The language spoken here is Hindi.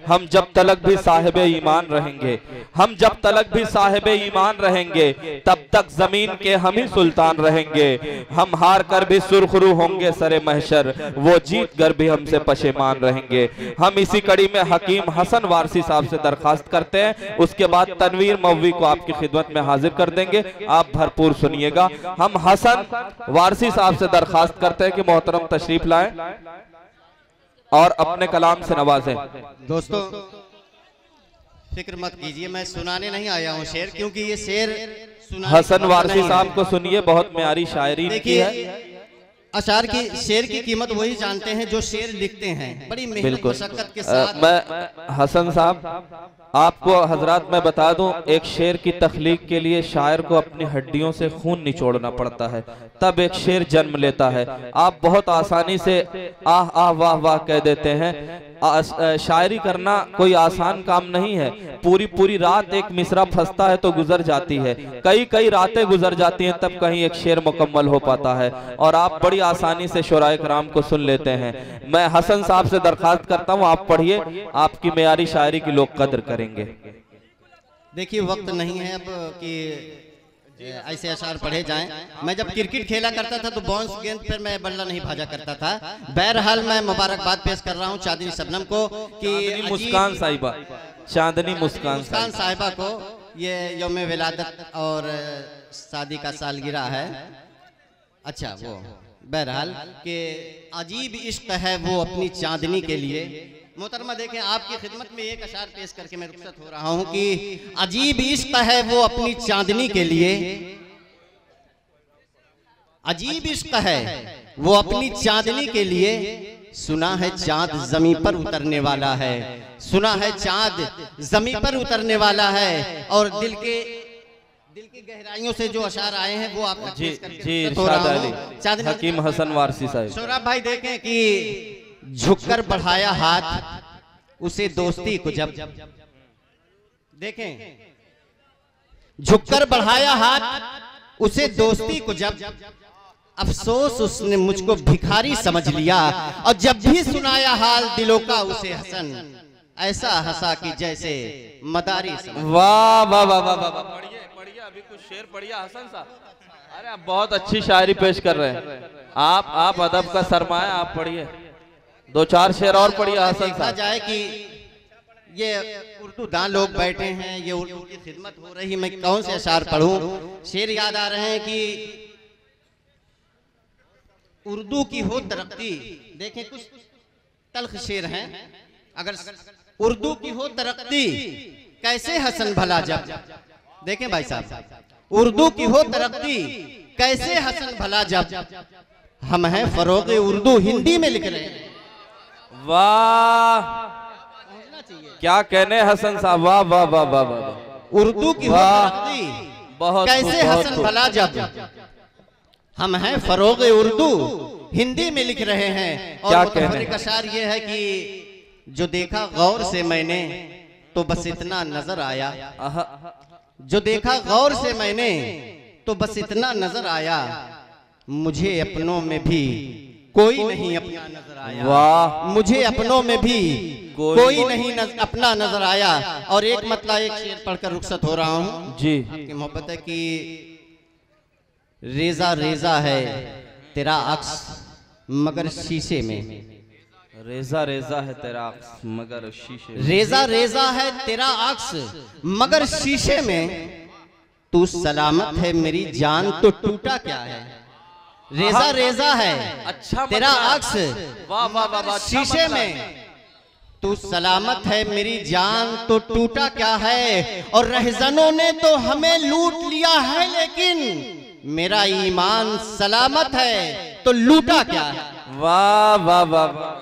हम जब तलक भी साहिब ईमान रहेंगे, हम जब तलक भी साहिब ईमान रहेंगे, तब तक जमीन के हम ही सुल्तान रहेंगे। हम हार कर भी सुरखरू होंगे सरे महशर, वो जीत कर भी हमसे पशेमान रहेंगे। हम इसी कड़ी में हकीम हसन वारसी साहब से दरखास्त करते हैं, उसके बाद तनवीर मौवी को आपकी खिदमत में हाजिर कर देंगे। आप भरपूर सुनिएगा। हम हसन वारसी साहब से दरखास्त करते हैं कि मोहतरम तशरीफ लाएं और अपने कलाम से नवाजें। दोस्तों फिक्र मत कीजिए, मैं सुनाने नहीं आया हूँ शेर, क्योंकि ये शेर हसन वारसी साहब को सुनिए, बहुत म्यारी शायरी की है। अशार की शेर की कीमत वही जानते हैं जो शेर लिखते हैं, बड़ी मेहनत मशक्कत के साथ। मैं हसन साहब आपको हजरात मैं बता दूं, एक शेर की तख्लीक के लिए शायर को अपनी हड्डियों से खून निचोड़ना पड़ता है, तब एक शेर जन्म लेता है। आप बहुत आसानी से आह आह वाह वाह कह देते हैं। शायरी करना कोई आसान काम नहीं है। पूरी पूरी रात एक मिसरा फंसता है तो गुजर जाती है, कई कई रातें गुजर जाती हैं, तब कहीं एक शेर मुकम्मल हो पाता है। और आप बड़ी आसानी से शुराए कराम को सुन लेते हैं। मैं हसन साहब से दरखास्त करता हूं, आप पढ़िए, आपकी मेयारी शायरी की लोग कदर करेंगे। देखिए वक्त नहीं है अब कि ऐसे अशार पढ़े जाएं। मैं जब क्रिकेट खेला करता था तो बाउंस गेंद पर मैं बल्ला नहीं भाजा करता था। बहरहाल मैं मुबारकबाद पेश कर रहा हूं चांदनी शबनम को कि मुस्कान साहिबा, चांदनी मुस्कान साहिबा को ये यौम विलादत और शादी का सालगिरह है। अच्छा वो बहरहाल के अजीब इश्क है वो अपनी चांदनी के लिए। मोहतरमा देखें, आपकी खिदमत में एक अशार पेश करके मैं रुखसत हो रहा हूं कि अजीब इश्क है वो अपनी चांदनी के लिए, अजीब इश्क है वो अपनी चांदनी के लिए। सुना है चांद जमीन पर उतरने वाला है, सुना है चांद जमीन पर उतरने वाला है। और दिल के गहराइयों से जो अशार आए हैं वो आप जी हकीम हसन वारसी साहब। सौरभ भाई देखें कि झुककर बढ़ाया हाथ उसे दोस्ती को जब, देखें झुककर बढ़ाया हाथ उसे दोस्ती को जब, अफसोस उसने मुझको भिखारी समझ लिया। और जब भी सुनाया हाल दिलों का उसे हसन, ऐसा हंसा कि जैसे मदारी। वाह वाह वाह वाह वाह, पढ़िए अभी कुछ शेर पढ़िए हसन साहब। अरे आप बहुत अच्छी शायरी पेश कर रहे हैं, आप अदब का सरमाया, आप पढ़िए, दो चार शेर और पढ़िए हसन साहब। जाए कि ये उर्दू दान लोग बैठे हैं, ये उर्दू की खिदमत हो रही, मैं कौन से अशार पढ़ूं। शेर याद आ रहे हैं कि उर्दू की हो तरक्की। देखें कुछ तल्ख शेर हैं। अगर उर्दू की हो तरक्की कैसे हसन भला जब, देखें भाई साहब, उर्दू की हो तरक्की कैसे हसन भला जब, हम हैं फरोग उर्दू हिंदी में लिख रहे हैं। वाह क्या कहने हसन साहब, वाह वाह वाह वाह वाह। उर्दू की बहुत कैसे हसन भला जब, हम हैं फरोग उर्दू हिंदी में लिख रहे हैं। और मुतहर्रिक अशार ये है कि जो देखा गौर से मैंने तो बस इतना नजर आया, जो देखा गौर से मैंने तो बस इतना नजर आया, मुझे अपनों में भी कोई नहीं अपना नजर आया। वाह मुझे अपनों में भी कोई नहीं अपना नजर आया। और एक मतलब एक शेर पढ़कर रुखसत हो रहा हूँ जी। आपकी मोहब्बत है कि रेजा रेजा है तेरा अक्स मगर शीशे में, रेजा रेजा है तेरा अक्स मगर शीशे, रेजा रेजा है तेरा अक्स मगर शीशे में, तू सलामत है मेरी जान तो टूटा क्या है। रेजा रेजा है अच्छा तेरा अक्स वाह वाह वाह शीशे में, तू सलामत है मेरी जान तो टूटा क्या है। और रहजनों ने तो हमें लूट लिया है लेकिन मेरा ईमान सलामत है तो लूटा क्या है। वाह वाह वाह।